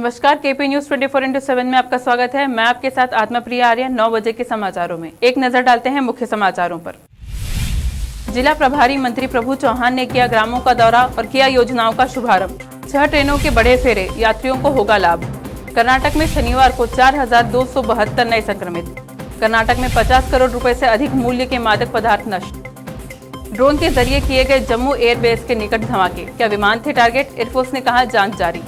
नमस्कार, KP news 24/7 में आपका स्वागत है। मैं आपके साथ आत्मप्रिया आर्य। 9 बजे के समाचारों में एक नजर डालते हैं मुख्य समाचारों पर। जिला प्रभारी मंत्री प्रभु चौहान ने किया ग्रामों का दौरा और किया योजनाओं का शुभारंभ। 6 ट्रेनों के बड़े फेरे, यात्रियों को होगा लाभ। कर्नाटक में शनिवार को 4272 नए संक्रमित। कर्नाटक में 50 करोड़ रुपए से अधिक मूल्य के मादक पदार्थ नष्ट। ड्रोन के जरिए किए गए जम्मू एयरबेस के निकट धमाके, क्या विमान थे टारगेट? एयरफोर्स ने कहा जांच जारी।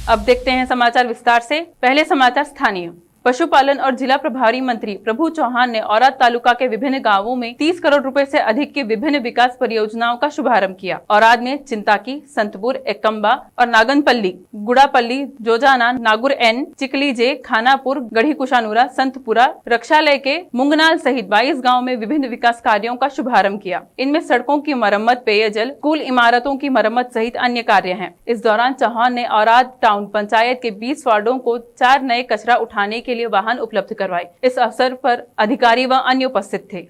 अब देखते हैं समाचार विस्तार से। पहले समाचार स्थानीय। पशुपालन और जिला प्रभारी मंत्री प्रभु चौहान ने औराद तालुका के विभिन्न गांवों में 30 करोड़ रुपए से अधिक की विभिन्न विकास परियोजनाओं का शुभारंभ किया। औराद में चिंताकी, संतपुर, एकम्बा और नागनपल्ली, गुड़ापल्ली, जोजाना, नागुर एन, चिकलीजे, खानापुर, गढ़ी कुशानुरा, संतपुरा, रक्षालय के मुंगनाल सहित 22 गाँव में विभिन्न विकास कार्यों का शुभारंभ किया। इनमें सड़कों की मरम्मत, पेयजल, स्कूल इमारतों की मरम्मत सहित अन्य कार्य हैं। इस दौरान चौहान ने औराद टाउन पंचायत के 20 वार्डों को 4 नए कचरा उठाने के लिए वाहन उपलब्ध करवाए। इस अवसर पर अधिकारी व अन्य उपस्थित थे।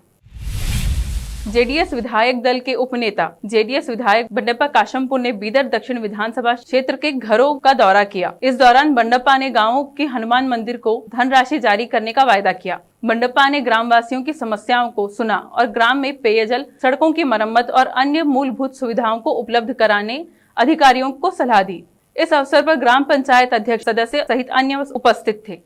जेडीएस विधायक दल के उपनेता जेडीएस विधायक बंडप्पा काशमपुर ने बीदर दक्षिण विधानसभा क्षेत्र के घरों का दौरा किया। इस दौरान बंडप्पा ने गांवों के हनुमान मंदिर को धनराशि जारी करने का वायदा किया। बंडप्पा ने ग्रामवासियों की समस्याओं को सुना और ग्राम में पेयजल, सड़कों की मरम्मत और अन्य मूलभूत सुविधाओं को उपलब्ध कराने अधिकारियों को सलाह दी। इस अवसर पर ग्राम पंचायत अध्यक्ष, सदस्य सहित अन्य उपस्थित थे।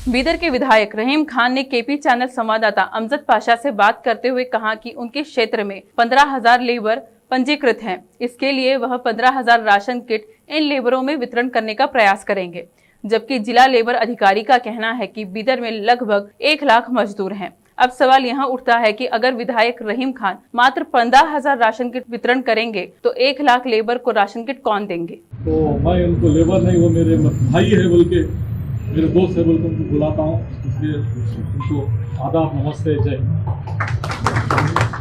बीदर के विधायक रहीम खान ने केपी चैनल संवाददाता अमजद पाशा से बात करते हुए कहा कि उनके क्षेत्र में 15,000 लेबर पंजीकृत हैं। इसके लिए वह 15,000 राशन किट इन लेबरों में वितरण करने का प्रयास करेंगे। जबकि जिला लेबर अधिकारी का कहना है कि बीदर में लगभग 1 लाख मजदूर हैं। अब सवाल यहाँ उठता है कि अगर विधायक रहीम खान मात्र 15,000 राशन किट वितरण करेंगे तो 1 लाख लेबर को राशन किट कौन देंगे? तो मैं उनको लेबर नहीं, वो मेरे भाई है बोल के, मेरे दोस्त है बोल के उनको बुलाता हूँ। इसलिए उनको आदाब, नमस्ते, जय।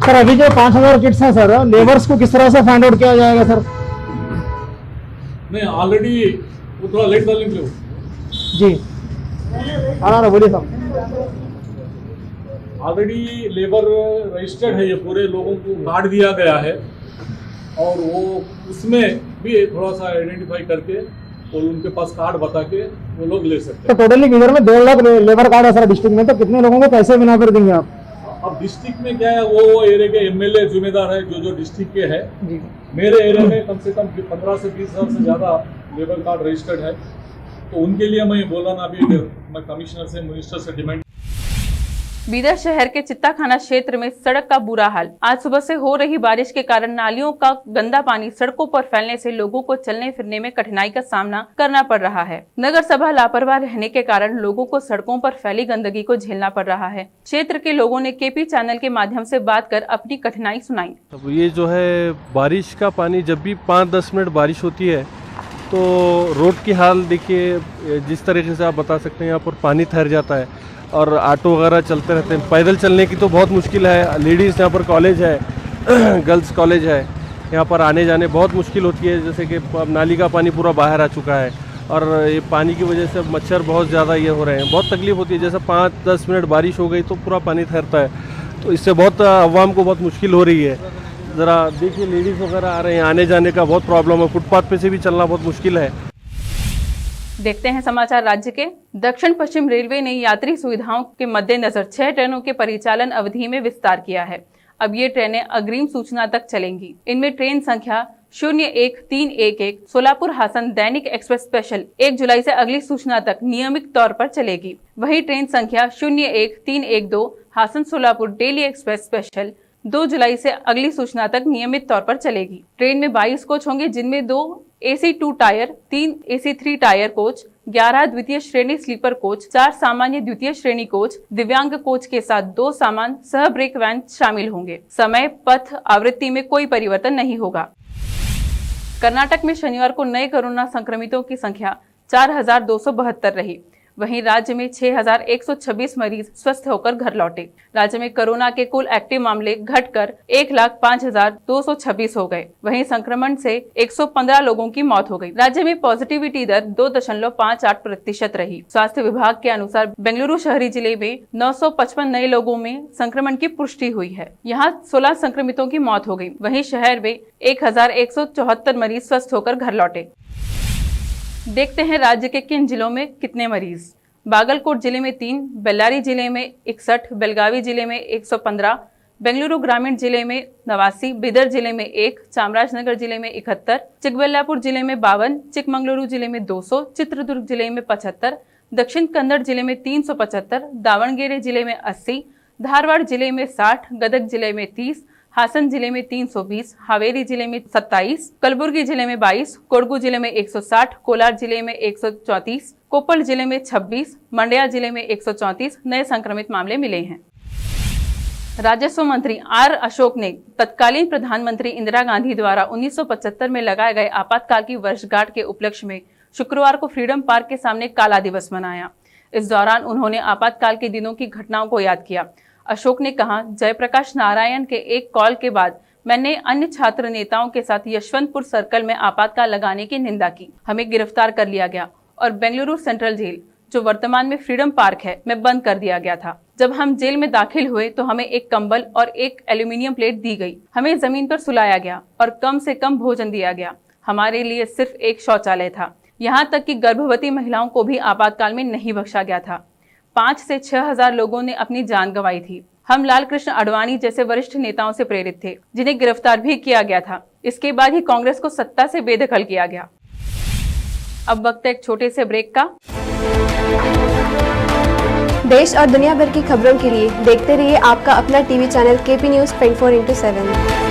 सर, अभी जो 5,000 किट्स हैं सर, लेबर्स को किस तरह से फाइंड आउट किया जाएगा सर? नहीं, ऑलरेडी वो थोड़ा लेट कर लेंगे जी। बोलिए साहब। ऑलरेडी लेबर रजिस्टर्ड है, ये पूरे लोगों को कार्ड दिया गया है और वो उसमें भी थोड़ा सा आइडेंटिफाई करके और उनके पास कार्ड बता के वो लोग ले सकते हैं। तो टोटली किधर में 1.5 लाख लेबर कार्ड है सर डिस्ट्रिक्ट में, तो कितने लोगों को कैसे बना कर देंगे आप? अब डिस्ट्रिक्ट में क्या है, वो एरिया के एमएलए जिम्मेदार है जो डिस्ट्रिक्ट के है। मेरे एरिया में कम से कम 15 से 20 हजार से ज्यादा लेबर कार्ड रजिस्टर्ड है, तो उनके लिए मैं बोला ना, अभी मैं कमिश्नर से, मिनिस्टर से डिमांड। बीदर शहर के चित्ताखाना क्षेत्र में सड़क का बुरा हाल। आज सुबह से हो रही बारिश के कारण नालियों का गंदा पानी सड़कों पर फैलने से लोगों को चलने फिरने में कठिनाई का सामना करना पड़ रहा है। नगर सभा लापरवाह रहने के कारण लोगों को सड़कों पर फैली गंदगी को झेलना पड़ रहा है। क्षेत्र के लोगों ने केपी चैनल के माध्यम से बात कर अपनी कठिनाई सुनाई। अब ये जो है बारिश का पानी, जब भी 5-10 मिनट बारिश होती है तो रोड की हाल देखिए, जिस तरीके से आप बता सकते हैं, यहाँ पर पानी ठहर जाता है और ऑटो वगैरह चलते रहते हैं। पैदल चलने की तो बहुत मुश्किल है। लेडीज़, यहाँ पर कॉलेज है, गर्ल्स कॉलेज है, यहाँ पर आने जाने बहुत मुश्किल होती है। जैसे कि अब नाली का पानी पूरा बाहर आ चुका है और ये पानी की वजह से मच्छर बहुत ज़्यादा ये हो रहे हैं। बहुत तकलीफ होती है। जैसे 5-10 मिनट बारिश हो गई तो पूरा पानी ठहरता है, तो इससे बहुत अवाम को बहुत मुश्किल हो रही है। ज़रा देखिए, लेडीज़ वगैरह आ रहे हैं, आने जाने का बहुत प्रॉब्लम है। फुटपाथ पे से भी चलना बहुत मुश्किल है। देखते हैं समाचार राज्य के। दक्षिण पश्चिम रेलवे ने यात्री सुविधाओं के मद्देनजर 6 ट्रेनों के परिचालन अवधि में विस्तार किया है। अब ये ट्रेनें अग्रिम सूचना तक चलेंगी। इनमें ट्रेन संख्या 01311 सोलापुर हासन दैनिक एक्सप्रेस स्पेशल 1 जुलाई से अगली सूचना तक नियमित तौर पर चलेगी। वही ट्रेन संख्या 01312 Hassan Solapur daily express special 2 जुलाई से अगली सूचना तक नियमित तौर पर चलेगी। ट्रेन में 22 कोच होंगे, जिनमें 2 AC 2 tyre, 3 AC 3 tyre coach, 11 द्वितीय श्रेणी स्लीपर कोच, 4 सामान्य द्वितीय श्रेणी कोच, दिव्यांग कोच के साथ 2 सामान सह ब्रेक वैन शामिल होंगे। समय, पथ, आवृत्ति में कोई परिवर्तन नहीं होगा। कर्नाटक में शनिवार को नए कोरोना संक्रमितों की संख्या 4,272 रही। वहीं राज्य में 6,126 मरीज स्वस्थ होकर घर लौटे। राज्य में कोरोना के कुल एक्टिव मामले घटकर 1,05,226 हो गए। वहीं संक्रमण से 115 लोगों की मौत हो गई। राज्य में पॉजिटिविटी दर 2.58% रही। स्वास्थ्य विभाग के अनुसार बेंगलुरु शहरी जिले में 955 नए लोगों में संक्रमण की पुष्टि हुई है। यहाँ 16 संक्रमितों की मौत हो गई। वहीं शहर में 1,174 मरीज स्वस्थ होकर घर लौटे। देखते हैं राज्य के किन जिलों में कितने मरीज। बागलकोट जिले में 3, बेल्लारी जिले में 61, बेलगावी जिले में 115, बेंगलुरु ग्रामीण जिले में 89, बिदर जिले में 1, चामराजनगर जिले में 71, चिकबल्लापुर जिले में 52, चिकमंगलुरु जिले में 200, चित्रदुर्ग जिले में 75, दक्षिण कन्नड़ जिले में 375, दावणगेरे जिले में 80, धारवाड़ जिले में 60, गदग जिले में 30, हासन जिले में 320, हावेरी जिले में 27, कलबुर्गी जिले में 22, कोडगू जिले में 160, कोलार जिले में 134, कोप्पल जिले में 26, मंड्या जिले में 134 नए संक्रमित मामले मिले हैं। राजस्व मंत्री आर अशोक ने तत्कालीन प्रधानमंत्री इंदिरा गांधी द्वारा 1975 में लगाए गए आपातकाल की वर्षगांठ के उपलक्ष्य में शुक्रवार को फ्रीडम पार्क के सामने काला दिवस मनाया। इस दौरान उन्होंने आपातकाल के दिनों की घटनाओं को याद किया। अशोक ने कहा, जयप्रकाश नारायण के एक कॉल के बाद मैंने अन्य छात्र नेताओं के साथ यशवंतपुर सर्कल में आपातकाल लगाने की निंदा की। हमें गिरफ्तार कर लिया गया और बेंगलुरु सेंट्रल जेल, जो वर्तमान में फ्रीडम पार्क है, में बंद कर दिया गया था। जब हम जेल में दाखिल हुए तो हमें एक कंबल और एक एल्यूमिनियम प्लेट दी गई। हमें जमीन पर सुलाया गया और कम से कम भोजन दिया गया। हमारे लिए सिर्फ एक शौचालय था। यहाँ तक कि गर्भवती महिलाओं को भी आपातकाल में नहीं बख्शा गया था। 5 से 6 हजार लोगों ने अपनी जान गंवाई थी। हम लाल कृष्ण आडवाणी जैसे वरिष्ठ नेताओं से प्रेरित थे, जिन्हें गिरफ्तार भी किया गया था। इसके बाद ही कांग्रेस को सत्ता से बेदखल किया गया। अब वक्त है एक छोटे से ब्रेक का। देश और दुनिया भर की खबरों के लिए देखते रहिए आपका अपना TV channel KP news 24/7।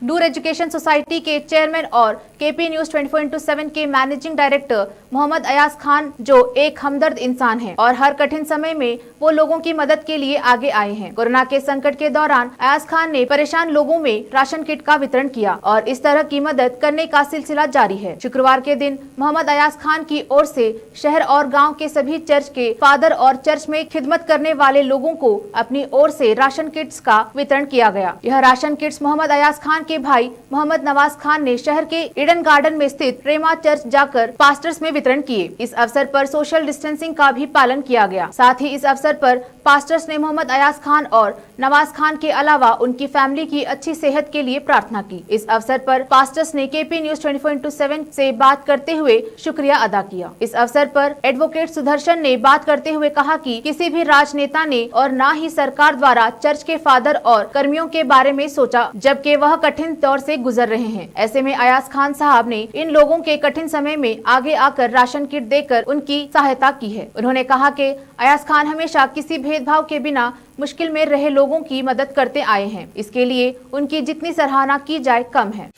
Door education society के चेयरमैन और केपी न्यूज़ 24/7 के मैनेजिंग डायरेक्टर मोहम्मद अयाज खान, जो एक हमदर्द इंसान हैं और हर कठिन समय में वो लोगों की मदद के लिए आगे आए हैं। कोरोना के संकट के दौरान अयाज खान ने परेशान लोगों में राशन किट का वितरण किया और इस तरह की मदद करने का सिलसिला जारी है। शुक्रवार के दिन मोहम्मद अयाज खान की ओर से शहर और गाँव के सभी चर्च के फादर और चर्च में खिदमत करने वाले लोगों को अपनी ओर से राशन किट्स का वितरण किया गया। यह राशन किट्स मोहम्मद अयाज खान के भाई मोहम्मद नवाज खान ने शहर के ईडन गार्डन में स्थित प्रेमा चर्च जाकर पास्टर्स में वितरण किए। इस अवसर पर सोशल डिस्टेंसिंग का भी पालन किया गया। साथ ही इस अवसर पर पास्टर्स ने मोहम्मद अयाज खान और नवाज खान के अलावा उनकी फैमिली की अच्छी सेहत के लिए प्रार्थना की। इस अवसर पर पास्टर्स ने केपी न्यूज़ 24/7 से बात करते हुए शुक्रिया अदा किया। इस अवसर पर एडवोकेट सुदर्शन ने बात करते हुए कहा कि किसी भी राजनेता ने और न ही सरकार द्वारा चर्च के फादर और कर्मियों के बारे में सोचा, जबकि वह कठिन दौर से गुजर रहे हैं। ऐसे में अयाज खान साहब ने इन लोगों के कठिन समय में आगे आकर राशन किट देकर उनकी सहायता की है। उन्होंने कहा कि अयाज खान हमेशा किसी भेदभाव के बिना मुश्किल में रहे लोगों की मदद करते आए हैं। इसके लिए उनकी जितनी सराहना की जाए कम है।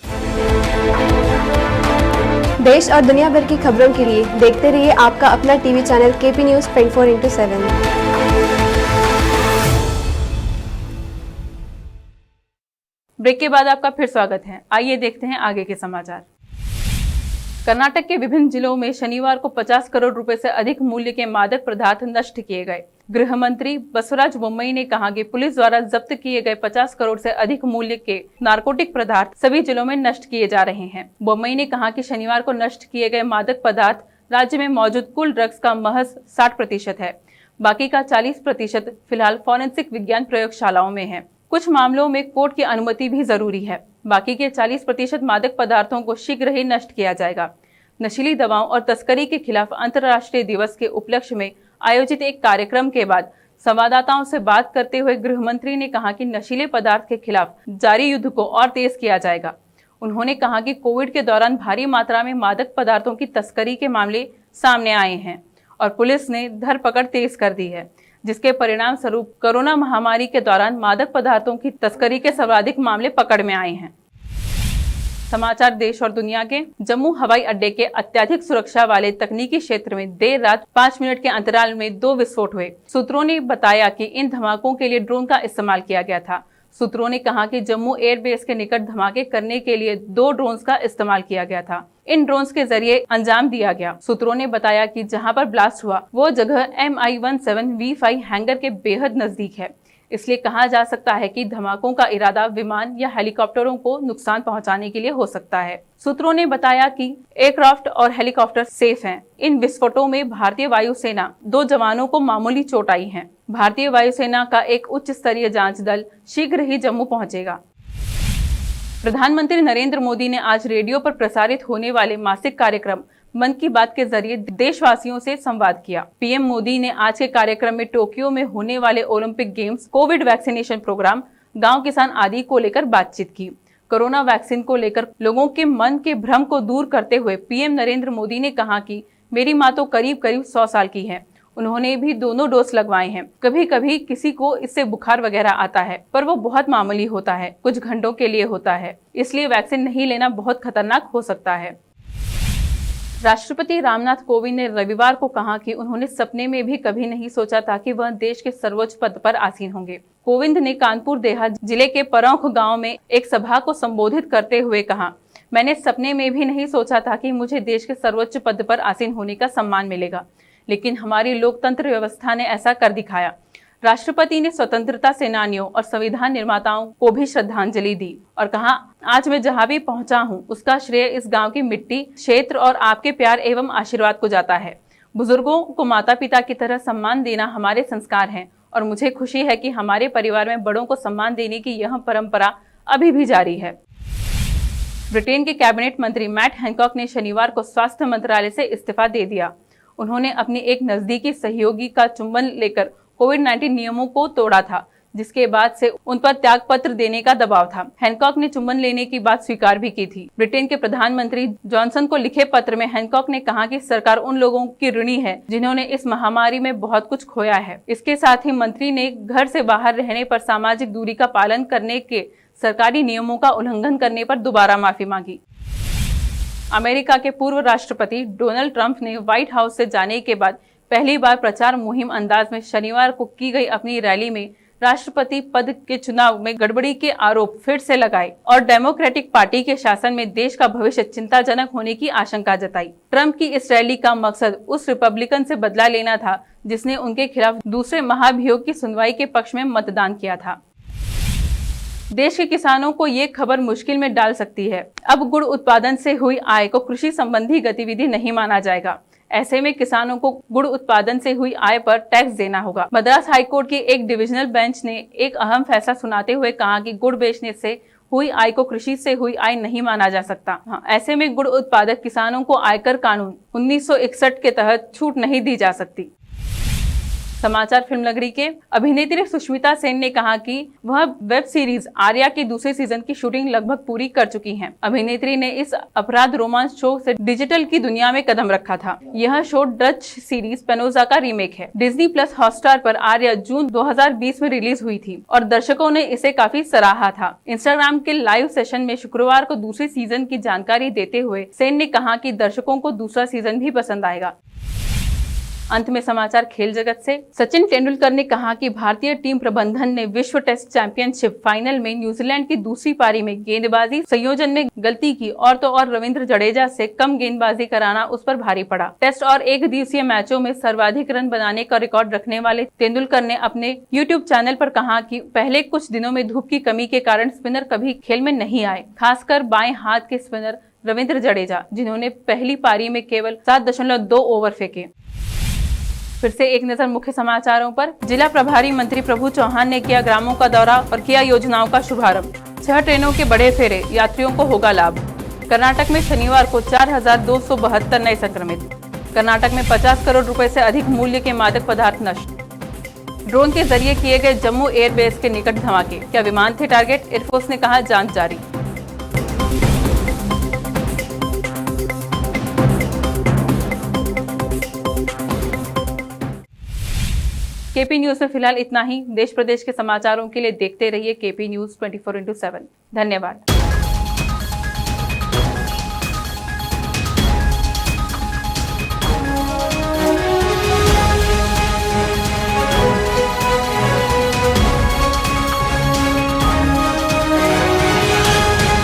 देश और दुनिया भर की खबरों के लिए देखते रहिए आपका अपना टीवी चैनल केपी न्यूज़ 24/7। ब्रेक के बाद आपका फिर स्वागत है। आइए देखते हैं आगे के समाचार। कर्नाटक के विभिन्न जिलों में शनिवार को 50 करोड़ रुपए से अधिक मूल्य के मादक पदार्थ नष्ट किए गए। गृह मंत्री बसवराज बोम्मई ने कहा कि पुलिस द्वारा जब्त किए गए 50 करोड़ से अधिक मूल्य के नारकोटिक पदार्थ सभी जिलों में नष्ट किए जा रहे हैं। बोम्मई ने कहा कि शनिवार को नष्ट किए गए मादक पदार्थ राज्य में मौजूद कुल ड्रग्स का महज 60% है। बाकी का 40% फिलहाल फॉरेंसिक विज्ञान प्रयोगशालाओं में है। कुछ मामलों में कोर्ट की अनुमति भी जरूरी है। बाकी के 40% मादक पदार्थों को शीघ्र ही नष्ट किया जाएगा। नशीली दवाओं और तस्करी के खिलाफ अंतर्राष्ट्रीय दिवस के उपलक्ष्य में आयोजित एक कार्यक्रम के बाद संवाददाताओं से बात करते हुए गृह मंत्री ने कहा कि नशीले पदार्थ के खिलाफ जारी युद्ध को और तेज किया जाएगा। उन्होंने कहा कि कोविड के दौरान भारी मात्रा में मादक पदार्थों की तस्करी के मामले सामने आए हैं और पुलिस ने धरपकड़ तेज कर दी है, जिसके परिणाम स्वरूप कोरोना महामारी के दौरान मादक पदार्थों की तस्करी के सर्वाधिक मामले पकड़ में आए हैं। समाचार देश और दुनिया के। जम्मू हवाई अड्डे के अत्यधिक सुरक्षा वाले तकनीकी क्षेत्र में देर रात 5 मिनट के अंतराल में 2 विस्फोट हुए। सूत्रों ने बताया कि इन धमाकों के लिए ड्रोन का इस्तेमाल किया गया था। सूत्रों ने कहा कि जम्मू एयरबेस के निकट धमाके करने के लिए 2 ड्रोन्स का इस्तेमाल किया गया था। इन ड्रोन्स के जरिए अंजाम दिया गया। सूत्रों ने बताया कि जहां पर ब्लास्ट हुआ वो जगह MI-17V5 हैंगर के बेहद नजदीक है, इसलिए कहा जा सकता है कि धमाकों का इरादा विमान या हेलीकॉप्टरों को नुकसान पहुंचाने के लिए हो सकता है। सूत्रों ने बताया कि एयरक्राफ्ट और हेलीकॉप्टर सेफ हैं। इन विस्फोटों में भारतीय वायुसेना 2 जवानों को मामूली चोट आई है। भारतीय वायुसेना का एक उच्च स्तरीय जांच दल शीघ्र ही जम्मू पहुंचेगा। प्रधानमंत्री नरेंद्र मोदी ने आज रेडियो पर प्रसारित होने वाले मासिक कार्यक्रम मन की बात के जरिए देशवासियों से संवाद किया। पीएम मोदी ने आज के कार्यक्रम में टोक्यो में होने वाले Olympic games, COVID vaccination program, गांव किसान आदि को लेकर बातचीत की। कोरोना वैक्सीन को लेकर लोगों के मन के भ्रम को दूर करते हुए पीएम नरेंद्र मोदी ने कहा कि मेरी माँ तो करीब 100 साल की है, उन्होंने भी दोनों डोज लगवाए हैं। कभी कभी किसी को इससे बुखार वगैरह आता है, पर वो बहुत मामूली होता है, कुछ घंटों के लिए होता है, इसलिए वैक्सीन नहीं लेना बहुत खतरनाक हो सकता है। राष्ट्रपति रामनाथ कोविंद ने रविवार को कहा कि उन्होंने सपने में भी कभी नहीं सोचा था कि वह देश के सर्वोच्च पद पर आसीन होंगे। कोविंद ने कानपुर देहात जिले के परौख गांव में एक सभा को संबोधित करते हुए कहा, मैंने सपने में भी नहीं सोचा था कि मुझे देश के सर्वोच्च पद पर आसीन होने का सम्मान मिलेगा, लेकिन हमारी लोकतंत्र व्यवस्था ने ऐसा कर दिखाया। राष्ट्रपति ने स्वतंत्रता सेनानियों और संविधान निर्माताओं को भी श्रद्धांजलि दी और कहा, आज मैं जहां भी पहुंचा हूं उसका श्रेय इस गांव की मिट्टी, क्षेत्र और आपके प्यार एवं आशीर्वाद को जाता है। बुजुर्गों को माता पिता की तरह सम्मान देना हमारे संस्कार हैं और मुझे खुशी है कि हमारे परिवार में बड़ों को सम्मान देने की यह परंपरा अभी भी जारी है। ब्रिटेन के कैबिनेट मंत्री मैट हैनकॉक ने शनिवार को स्वास्थ्य मंत्रालय से इस्तीफा दे दिया। उन्होंने अपनी एक नजदीकी सहयोगी का चुंबन लेकर कोविड-19 नियमों को तोड़ा था, जिसके बाद से उन पर त्यागपत्र देने का दबाव था। हैनकॉक ने चुंबन लेने की बात स्वीकार भी की थी। ब्रिटेन के प्रधानमंत्री जॉनसन को लिखे पत्र में हैनकॉक ने कहा कि सरकार उन लोगों की ऋणी है जिन्होंने इस महामारी में बहुत कुछ खोया है। इसके साथ ही मंत्री ने घर से बाहर रहने पर सामाजिक दूरी का पालन करने के सरकारी नियमों का उल्लंघन करने पर दोबारा माफी मांगी। अमेरिका के पूर्व राष्ट्रपति डोनाल्ड ट्रंप ने व्हाइट हाउस से जाने के बाद पहली बार प्रचार मुहिम अंदाज में शनिवार को की गई अपनी रैली में राष्ट्रपति पद के चुनाव में गड़बड़ी के आरोप फिर से लगाए और डेमोक्रेटिक पार्टी के शासन में देश का भविष्य चिंताजनक होने की आशंका जताई। ट्रंप की इस रैली का मकसद उस रिपब्लिकन से बदला लेना था जिसने उनके खिलाफ दूसरे महाभियोग की सुनवाई के पक्ष में मतदान किया था। देश के किसानों को ये खबर मुश्किल में डाल सकती है। अब गुड़ उत्पादन से हुई आय को कृषि संबंधी गतिविधि नहीं माना जाएगा। ऐसे में किसानों को गुड़ उत्पादन से हुई आय पर टैक्स देना होगा। मद्रास हाईकोर्ट की एक डिविजनल बेंच ने एक अहम फैसला सुनाते हुए कहा कि गुड़ बेचने से हुई आय को कृषि से हुई आय नहीं माना जा सकता। ऐसे में गुड़ उत्पादक किसानों को आयकर कानून 1961 के तहत छूट नहीं दी जा सकती। समाचार फिल्म नगरी के अभिनेत्री सुष्मिता सेन ने कहा कि वह वेब सीरीज आर्या के दूसरे सीजन की शूटिंग लगभग पूरी कर चुकी हैं। अभिनेत्री ने इस अपराध रोमांस शो से डिजिटल की दुनिया में कदम रखा था। यह शो डच सीरीज पेनोजा का रीमेक है। डिज्नी प्लस हॉटस्टार पर आर्या जून 2020 में रिलीज हुई थी और दर्शकों ने इसे काफी सराहा था। इंस्टाग्राम के लाइव सेशन में शुक्रवार को दूसरे सीजन की जानकारी देते हुए सेन ने कहा कि दर्शकों को दूसरा सीजन भी पसंद आएगा। अंत में समाचार खेल जगत से। सचिन तेंदुलकर ने कहा कि भारतीय टीम प्रबंधन ने विश्व टेस्ट चैंपियनशिप फाइनल में न्यूजीलैंड की दूसरी पारी में गेंदबाजी संयोजन में गलती की और तो और रविंद्र जडेजा से कम गेंदबाजी कराना उस पर भारी पड़ा। टेस्ट और एक दिवसीय मैचों में सर्वाधिक रन बनाने का रिकॉर्ड रखने वाले तेंदुलकर ने अपने यूट्यूब चैनल पर कहा कि पहले कुछ दिनों में धूप की कमी के कारण स्पिनर कभी खेल में नहीं आए, खासकर बाएं हाथ के स्पिनर रविंद्र जडेजा, जिन्होंने पहली पारी में केवल 7.2 ओवर फेंके। फिर से एक नजर मुख्य समाचारों पर। जिला प्रभारी मंत्री प्रभु चौहान ने किया ग्रामों का दौरा और किया योजनाओं का शुभारंभ। 6 ट्रेनों के बड़े फेरे, यात्रियों को होगा लाभ। कर्नाटक में शनिवार को 4,272 नए संक्रमित। कर्नाटक में 50 करोड़ रुपए से अधिक मूल्य के मादक पदार्थ नष्ट। ड्रोन के जरिए किए गए जम्मू एयरबेस के निकट धमाके, क्या विमान थे टारगेट? एयरफोर्स ने कहा जांच जारी। केपी न्यूज में फिलहाल इतना ही। देश प्रदेश के समाचारों के लिए देखते रहिए केपी न्यूज 24/7। धन्यवाद।